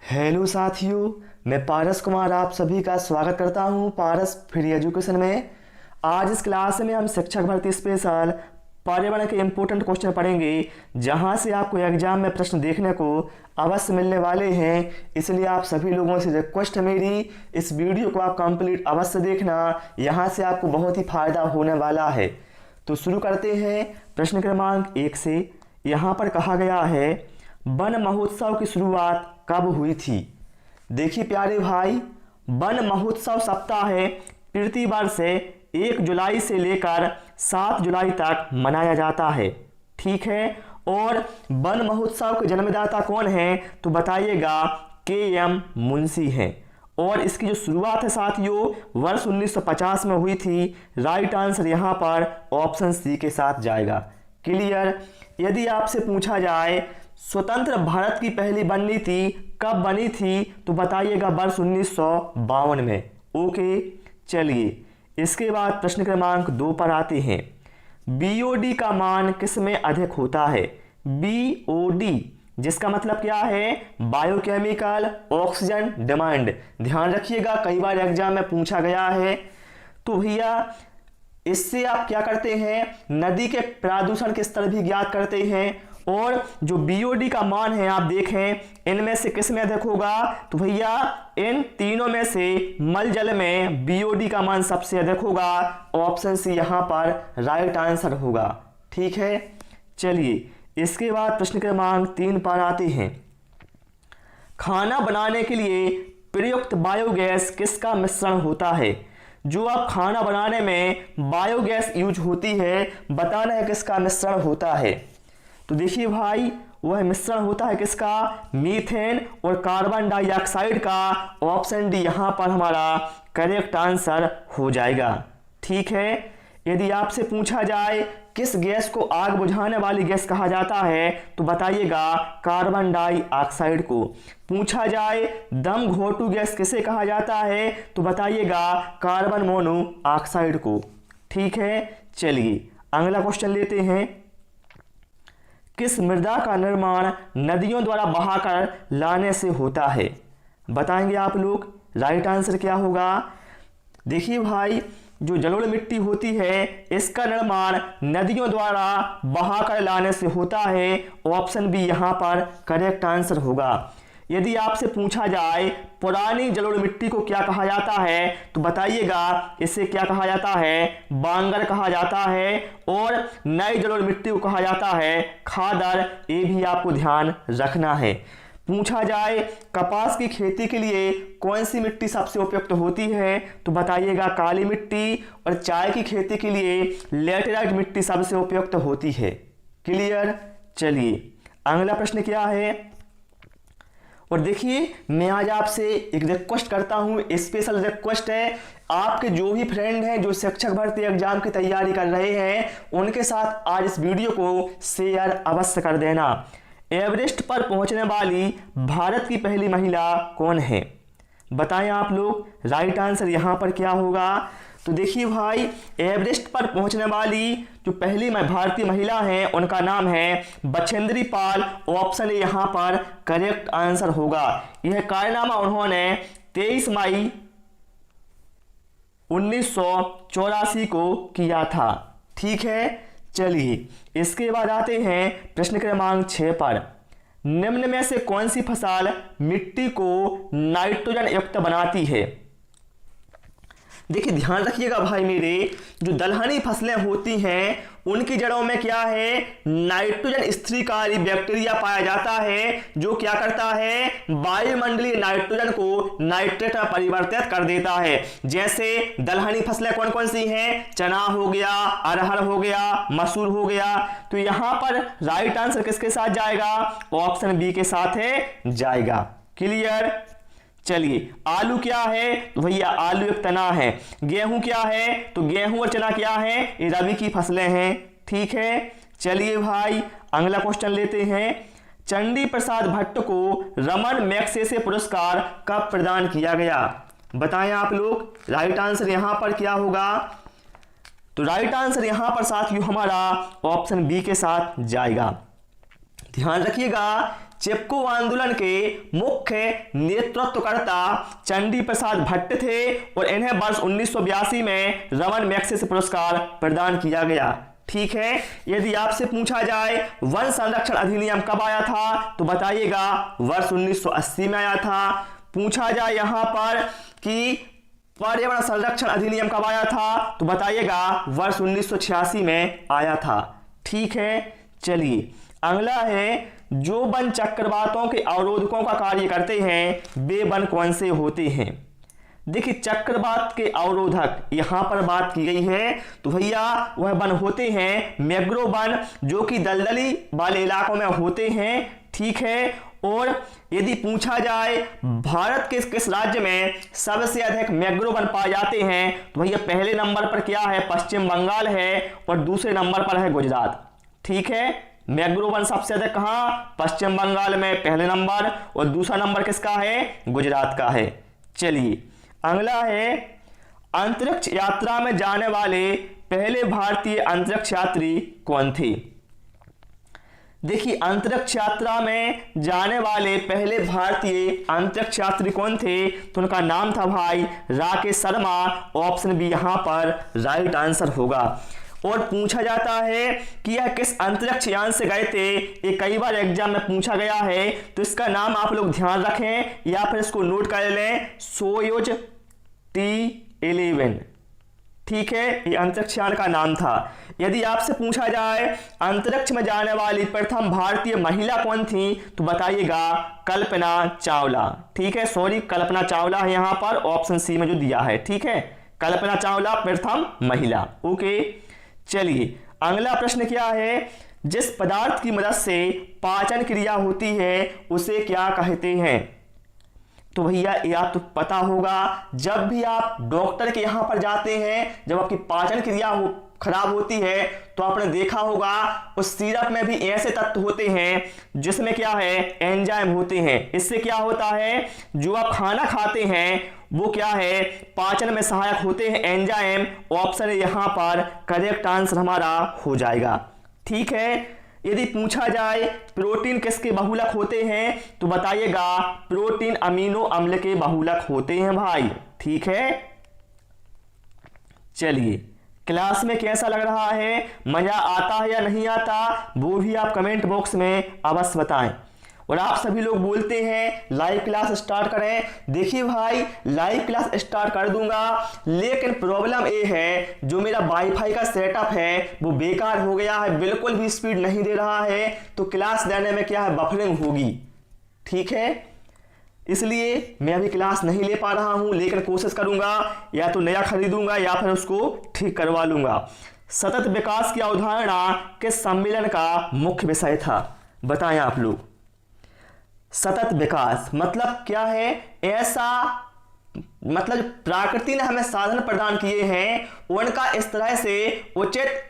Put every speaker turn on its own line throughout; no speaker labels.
Hello साथियों, मैं पारस कुमार आप सभी का स्वागत करता हूं पारस फ्री एजुकेशन में। आज इस क्लास में हम शिक्षक भर्ती स्पेशल पर्यावरण के इम्पोर्टेंट क्वेश्चन पढ़ेंगे, जहां से आपको एग्जाम में प्रश्न देखने को अवश्य मिलने वाले हैं। इसलिए आप सभी लोगों से रिक्वेस्ट है मेरी, इस वीडियो को आप कंप्लीट अवश्य देखना, यहाँ से आपको बहुत ही फायदा होने वाला है। तो शुरू करते हैं प्रश्न क्रमांक 1 से। यहाँ पर कहा गया है, वन महोत्सव की शुरुआत कब हुई थी? देखिए प्यारे भाई, वन महोत्सव सप्ताह प्रतिवर्ष 1 जुलाई से लेकर 7 जुलाई तक मनाया जाता है। ठीक है, और वन महोत्सव के जन्मदाता कौन है तो बताइएगा, के.एम. मुंशी हैं। और इसकी जो शुरुआत है साथियों, वर्ष 1950 में हुई थी। राइट आंसर यहाँ पर ऑप्शन सी के साथ जाएगा। क्लियर। यदि आपसे पूछा जाए स्वतंत्र भारत की पहली वन नीति कब बनी थी तो बताइएगा वर्ष 1952 में। ओके, चलिए इसके बाद प्रश्न क्रमांक 2 पर आते हैं। बीओडी का मान किस में अधिक होता है? बीओडी जिसका मतलब क्या है? Biochemical oxygen demand. ध्यान रखिएगा, कई बार एग्जाम में पूछा गया है। तो भैया इससे आप क्या करते हैं, नदी के प्रदूषण के स्तर भी ज्ञात करते हैं। और जो बीओडी का मान है आप देखें, इनमें से किस में अधिक होगा तो भैया इन तीनों में से मल जल में बीओडी का मान सबसे अधिक होगा। ऑप्शन सी यहाँ पर राइट आंसर होगा। ठीक है, चलिए इसके बाद प्रश्न क्रमांक 3 पर आते हैं। खाना बनाने के लिए प्रयुक्त बायोगैस किसका मिश्रण होता है? जो आप खाना बनाने में बायोगैस यूज होती है, बताना है किसका मिश्रण होता है। तो देखिए भाई, वह मिश्रण होता है किसका? मीथेन और कार्बन डाइऑक्साइड का। ऑप्शन डी यहाँ पर हमारा करेक्ट आंसर हो जाएगा। ठीक है, यदि आपसे पूछा जाए किस गैस को आग बुझाने वाली गैस कहा जाता है तो बताइएगा कार्बन डाइऑक्साइड को। पूछा जाए दम घोटू गैस किसे कहा जाता है तो बताइएगा कार्बन मोनोऑक्साइड को। ठीक है, चलिए अगला क्वेश्चन लेते हैं। किस मृदा का निर्माण नदियों द्वारा बहाकर लाने से होता है? बताएंगे आप लोग, राइट आंसर क्या होगा? देखिए भाई, जो जलोढ़ मिट्टी होती है इसका निर्माण नदियों द्वारा बहाकर लाने से होता है। ऑप्शन बी यहाँ पर करेक्ट आंसर होगा। यदि आपसे पूछा जाए पुरानी जलोढ़ मिट्टी को क्या कहा जाता है तो बताइएगा इसे क्या कहा जाता है? बांगर कहा जाता है। और नई जलोढ़ मिट्टी को कहा जाता है खादर। ये भी आपको ध्यान रखना है। पूछा जाए कपास की खेती के लिए कौन सी मिट्टी सबसे उपयुक्त होती है तो बताइएगा काली मिट्टी। और चाय की खेती के लिए लैटेराइट मिट्टी सबसे उपयुक्त होती है। क्लियर। चलिए अगला प्रश्न क्या है। और देखिए, मैं आज आपसे एक रिक्वेस्ट करता हूँ, स्पेशल रिक्वेस्ट है। आपके जो भी फ्रेंड हैं जो शिक्षक भर्ती एग्जाम की तैयारी कर रहे हैं, उनके साथ आज इस वीडियो को शेयर अवश्य कर देना। एवरेस्ट पर पहुंचने वाली भारत की पहली महिला कौन है? बताएं आप लोग, राइट आंसर यहाँ पर क्या होगा? तो देखिए भाई, एवरेस्ट पर पहुंचने वाली जो पहली भारतीय महिला हैं उनका नाम है बछेंद्री पाल। ऑप्शन ए यहाँ पर करेक्ट आंसर होगा। यह कारनामा उन्होंने 23 मई 1984 को किया था। ठीक है, चलिए इसके बाद आते हैं प्रश्न क्रमांक 6 पर। निम्न में से कौन सी फसल मिट्टी को नाइट्रोजन युक्त बनाती है? देखिए ध्यान रखिएगा भाई मेरे, जो दलहनी फसलें होती हैं उनकी जड़ों में क्या है? नाइट्रोजन स्थिरीकारी बैक्टीरिया पाया जाता है, जो क्या करता है? वायुमंडलीय नाइट्रोजन को नाइट्रेट में परिवर्तित कर देता है। जैसे दलहनी फसलें कौन कौन सी हैं? चना हो गया, अरहर हो गया, मसूर हो गया। तो यहाँ पर राइट आंसर किसके साथ जाएगा? ऑप्शन बी के साथ जाएगा। क्लियर। चलिए आलू क्या है तो भैया आलू एक तना है। गेहूं क्या है तो गेहूं और चना क्या है? ये रबी की फसलें हैं। ठीक है, चलिए भाई अगला क्वेश्चन लेते हैं। चंडी प्रसाद भट्ट को रमन मैग्सेसे पुरस्कार कब प्रदान किया गया? बताएं आप लोग, राइट आंसर यहां पर क्या होगा? तो राइट आंसर यहां पर साथियों हमारा ऑप्शन बी के साथ जाएगा। ध्यान रखिएगा, चिपको आंदोलन के मुख्य नेतृत्वकर्ता चंडी प्रसाद भट्ट थे और इन्हें वर्ष 1982 में रमन मैग्सेसे पुरस्कार प्रदान किया गया। ठीक है, यदि आपसे पूछा जाए वन संरक्षण अधिनियम कब आया था तो बताइएगा वर्ष 1980 में आया था। पूछा जाए यहां पर कि पर्यावरण संरक्षण अधिनियम कब आया था तो बताइएगा वर्ष 1986 में आया था। ठीक है, चलिए अगला है, जो वन चक्रवातों के अवरोधकों का कार्य करते हैं वे वन कौन से होते हैं। देखिए चक्रवात के अवरोधक यहां पर बात की गई है तो भैया वह वन होते हैं मैंग्रोव वन, जो कि दलदली वाले इलाकों में होते हैं। ठीक है, और यदि पूछा जाए भारत के किस राज्य में सबसे अधिक मैंग्रोव वन पाए जाते हैं तो भैया पहले नंबर पर क्या है, पश्चिम बंगाल है और दूसरे नंबर पर है गुजरात। ठीक है, मैंग्रोव वन सबसे अधिक कहां, पश्चिम बंगाल में पहले नंबर, और दूसरा नंबर किसका है, गुजरात का है। चलिए अगला है, अंतरिक्ष यात्रा में जाने वाले पहले भारतीय अंतरिक्ष यात्री कौन थे। देखिए अंतरिक्ष यात्रा में जाने वाले पहले भारतीय अंतरिक्ष यात्री कौन थे तो उनका नाम था भाई राकेश शर्मा। ऑप्शन बी यहां पर राइट आंसर होगा। और पूछा जाता है कि यह किस अंतरिक्ष यान से गए थे, ये कई बार एग्जाम में पूछा गया है तो इसका नाम आप लोग ध्यान रखें या फिर इसको नोट कर लें, सोयुज T11। ठीक है, ये अंतरिक्ष यान का नाम था। यदि आपसे पूछा जाए अंतरिक्ष में जाने वाली प्रथम भारतीय महिला कौन थी तो बताइएगा कल्पना चावला। ठीक है, सॉरी कल्पना चावला है यहां पर ऑप्शन सी में जो दिया है। ठीक है, कल्पना चावला प्रथम महिला। ओके, चलिए अगला प्रश्न क्या है, जिस पदार्थ की मदद से पाचन क्रिया होती है उसे क्या कहते हैं। तो भैया ये आप तो पता होगा, जब भी आप डॉक्टर के यहां पर जाते हैं, जब आपकी पाचन क्रिया खराब होती है तो आपने देखा होगा उस सिरप में भी ऐसे तत्व होते हैं जिसमें क्या है, एंजाइम होते हैं। इससे क्या होता है, जो आप खाना खाते हैं वो क्या है, पाचन में सहायक होते हैं एंजाइम। ऑप्शन यहां पर करेक्ट आंसर हमारा हो जाएगा। ठीक है, यदि पूछा जाए प्रोटीन किसके बहुलक होते हैं तो बताइएगा प्रोटीन अमीनो अम्ल के बहुलक होते हैं भाई। ठीक है, चलिए क्लास में कैसा लग रहा है, मजा आता है या नहीं आता वो भी आप कमेंट बॉक्स में अवश्य बताएं। और आप सभी लोग बोलते हैं लाइव क्लास स्टार्ट करें। देखिए भाई लाइव क्लास स्टार्ट कर दूंगा, लेकिन प्रॉब्लम ये है जो मेरा वाईफाई का सेटअप है वो बेकार हो गया है, बिल्कुल भी स्पीड नहीं दे रहा है, तो क्लास देने में क्या है, बफरिंग होगी। ठीक है, इसलिए मैं अभी क्लास नहीं ले पा रहा हूं, लेकिन कोशिश करूंगा या तो नया खरीदूंगा या फिर उसको ठीक करवा लूंगा। सतत विकास की अवधारणा किस सम्मेलन का मुख्य विषय था, बताएं आप लोग। सतत विकास मतलब क्या है, ऐसा मतलब प्रकृति ने हमें साधन प्रदान किए हैं उनका इस तरह से उचित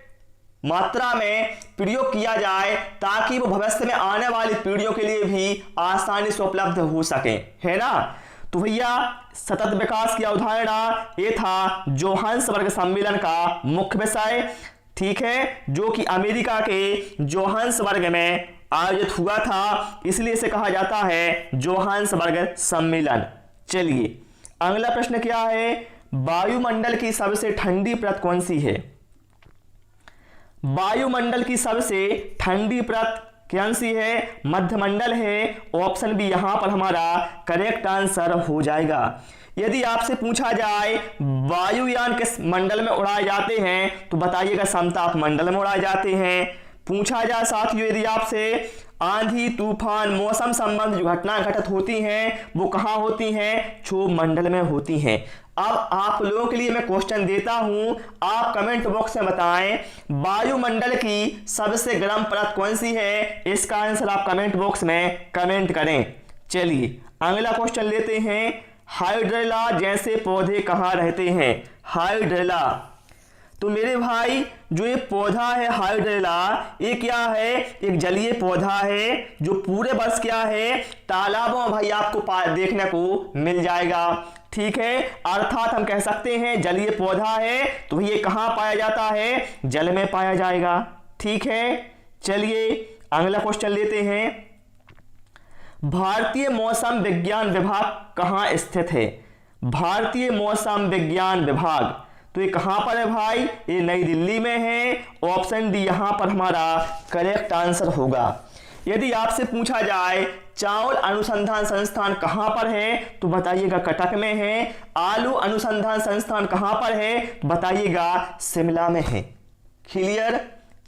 मात्रा में प्रयोग किया जाए ताकि वो भविष्य में आने वाली पीढ़ियों के लिए भी आसानी से उपलब्ध हो सके, है ना। तो भैया सतत विकास की अवधारणा ये था जोहान्सबर्ग सम्मेलन का मुख्य विषय। ठीक है, जो कि अमेरिका के जोहान्सबर्ग में आयोजित हुआ था, इसलिए इसे कहा जाता है जोहान्सबर्ग सम्मेलन। चलिए अगला प्रश्न क्या है, वायुमंडल की सबसे ठंडी परत कौन सी है। वायुमंडल की सबसे ठंडी परत कौन सी है, मध्यमंडल है। ऑप्शन बी यहां पर हमारा करेक्ट आंसर हो जाएगा। यदि आपसे पूछा जाए वायुयान किस मंडल में उड़ाए जाते हैं तो बताइएगा समताप मंडल में उड़ाए जाते हैं। पूछा जाए साथियों यदि आपसे आंधी तूफान मौसम संबंधी जो घटनाएं घटित होती हैं वो कहां होती हैं, क्षोभ मंडल में होती हैं। अब आप लोगों के लिए मैं क्वेश्चन देता हूं, आप कमेंट बॉक्स में बताएं वायुमंडल की सबसे गर्म परत कौन सी है, इसका आंसर आप कमेंट बॉक्स में कमेंट करें। चलिए अगला क्वेश्चन लेते हैं, हाइड्रेला जैसे पौधे कहां रहते हैं। हाइड्रेला, तो मेरे भाई जो ये पौधा है हाइड्रेला, ये क्या है, एक जलीय पौधा है जो पूरे वर्ष क्या है, तालाबों में भाई आपको देखने को मिल जाएगा। ठीक है, अर्थात हम कह सकते हैं जलीय पौधा है तो ये कहां पाया जाता है, जल में पाया जाएगा। ठीक है, चलिए अगला क्वेश्चन लेते हैं, भारतीय मौसम विज्ञान विभाग कहाँ स्थित है? भारतीय मौसम विज्ञान विभाग, तो ये कहाँ पर है भाई? ये नई दिल्ली में है। ऑप्शन डी यहाँ पर हमारा करेक्ट आंसर होगा। यदि आपसे पूछा जाए चावल अनुसंधान संस्थान कहाँ पर है, तो बताइएगा कटक में है। आलू अनुसंधान संस्थान कहाँ पर है, तो बताइएगा शिमला में है। क्लियर?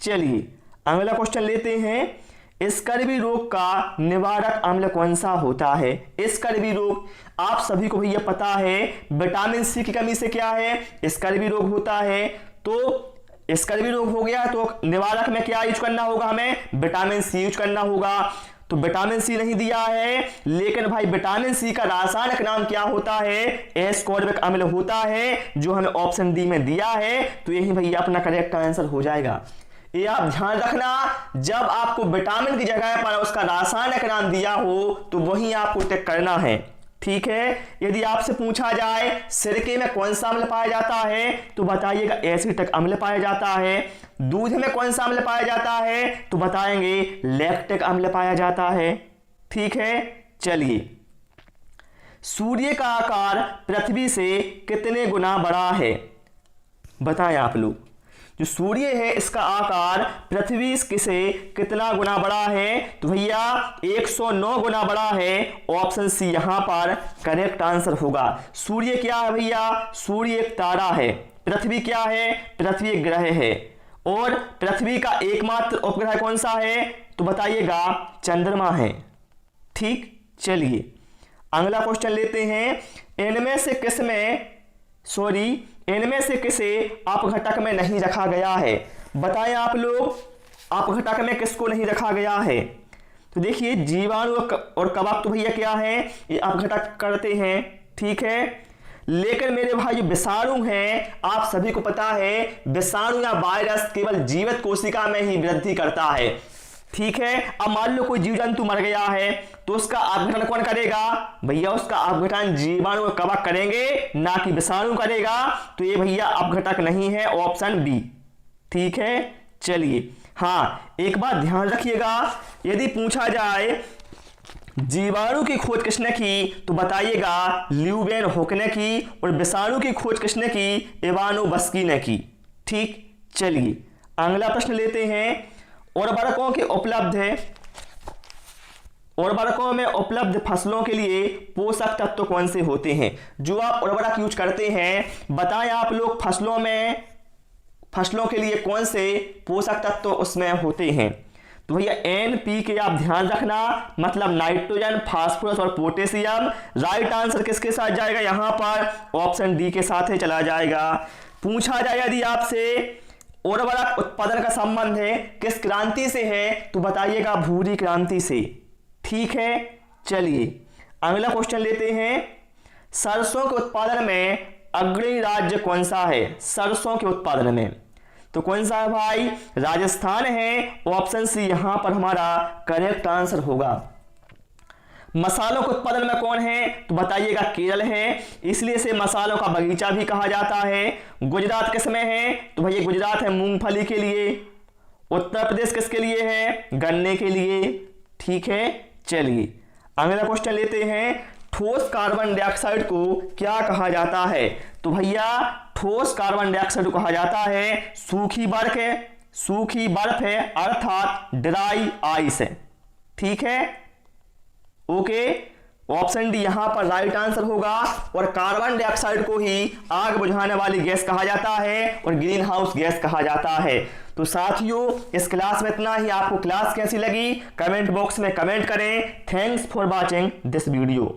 चलिए अगला क्वेश्चन लेते हैं। स्कर्वी रोग का निवारक अम्ल कौन सा होता है? स्कर्वी रोग आप सभी को भैया पता है, विटामिन सी की कमी से क्या है? स्कर्वी रोग होता है। तो स्कर्वी रोग हो गया तो निवारक में क्या यूज करना होगा? हमें विटामिन सी यूज करना होगा। तो विटामिन सी नहीं दिया है, लेकिन भाई विटामिन सी का रासायनिक नाम क्या होता है? एस्कॉर्बिक अम्ल होता है, जो हमें ऑप्शन डी में दिया है। तो यही भैया अपना करेक्ट आंसर हो जाएगा। ये आप ध्यान रखना, जब आपको विटामिन की जगह पर उसका रासायनिक नाम दिया हो तो वही आपको टिक करना है। ठीक है। यदि आपसे पूछा जाए सिरके में कौन सा अम्ल पाया जाता है, तो बताइएगा एसिटिक अम्ल पाया जाता है। दूध में कौन सा अम्ल पाया जाता है, तो बताएंगे लैक्टिक अम्ल पाया जाता है। ठीक है। चलिए, सूर्य का आकार पृथ्वी से कितने गुना बड़ा है? बताएं आप लोग। जो सूर्य है इसका आकार पृथ्वी से कितना गुना बड़ा है? तो भैया 109 गुना बड़ा है। ऑप्शन सी यहां पर करेक्ट आंसर होगा। सूर्य क्या है भैया? सूर्य एक तारा है। पृथ्वी क्या है? पृथ्वी एक ग्रह है। और पृथ्वी का एकमात्र उपग्रह कौन सा है? तो बताइएगा चंद्रमा है। ठीक। चलिए अगला क्वेश्चन लेते हैं। इनमें से किसे अपघटक में नहीं रखा गया है? बताएं आप लोग, अपघटक में किसको नहीं रखा गया है? तो देखिए जीवाणु और कवक तो भैया क्या है? ये अपघटक करते हैं। ठीक है। लेकिन मेरे भाई विषाणु हैं, आप सभी को पता है विषाणु या वायरस केवल जीवित कोशिका में ही वृद्धि करता है। ठीक है। अब मान लो कोई जीव जंतु मर गया है तो उसका अपघटन कौन करेगा? भैया उसका अपघटन जीवाणु और कवक करेंगे, ना कि विषाणु करेगा। तो ये भैया अपघटक नहीं है, ऑप्शन बी। ठीक है। चलिए हाँ, एक बात ध्यान रखिएगा, यदि पूछा जाए जीवाणु की खोज किसने की, तो बताइएगा ल्यूवेन हुक ने की। और विषाणु की खोज किसने की? इवानोव्स्की ने की। ठीक। चलिए अगला प्रश्न लेते हैं। उर्वरकों में उपलब्ध फसलों के लिए पोषक तत्व कौन से होते हैं? जो आप उर्वरक यूज करते हैं, बताएं आप लोग फसलों के लिए कौन से पोषक तत्व उसमें होते हैं? तो भैया NPK आप ध्यान रखना, मतलब नाइट्रोजन, फास्फोरस और पोटेशियम। राइट आंसर किसके साथ जाएगा? यहां पर ऑप्शन डी के साथ ही चला जाएगा। पूछा जाए यदि आपसे उर्वरक उत्पादन का संबंध है किस क्रांति से है, तो बताइएगा भूरी क्रांति से। ठीक है। चलिए अगला क्वेश्चन लेते हैं। सरसों के उत्पादन में अग्रणी राज्य कौन सा है? सरसों के उत्पादन में तो कौन सा है भाई? राजस्थान है। ऑप्शन सी यहां पर हमारा करेक्ट आंसर होगा। मसालों के उत्पादन में कौन है? तो बताइएगा केरल है, इसलिए इसे मसालों का बगीचा भी कहा जाता है। गुजरात किस में है? तो भैया गुजरात है मूंगफली के लिए। उत्तर प्रदेश किसके लिए है? गन्ने के लिए। ठीक है। चलिए अगला क्वेश्चन लेते हैं। ठोस कार्बन डाइऑक्साइड को क्या कहा जाता है? तो भैया ठोस कार्बन डाइऑक्साइड को कहा जाता है सूखी बर्फ है, अर्थात ड्राई आइस है। ठीक है। ओके। ऑप्शन डी यहां पर राइट आंसर होगा। और कार्बन डाइऑक्साइड को ही आग बुझाने वाली गैस कहा जाता है और ग्रीन हाउस गैस कहा जाता है। तो साथियों इस क्लास में इतना ही। आपको क्लास कैसी लगी कमेंट बॉक्स में कमेंट करें। Thanks for watching this video.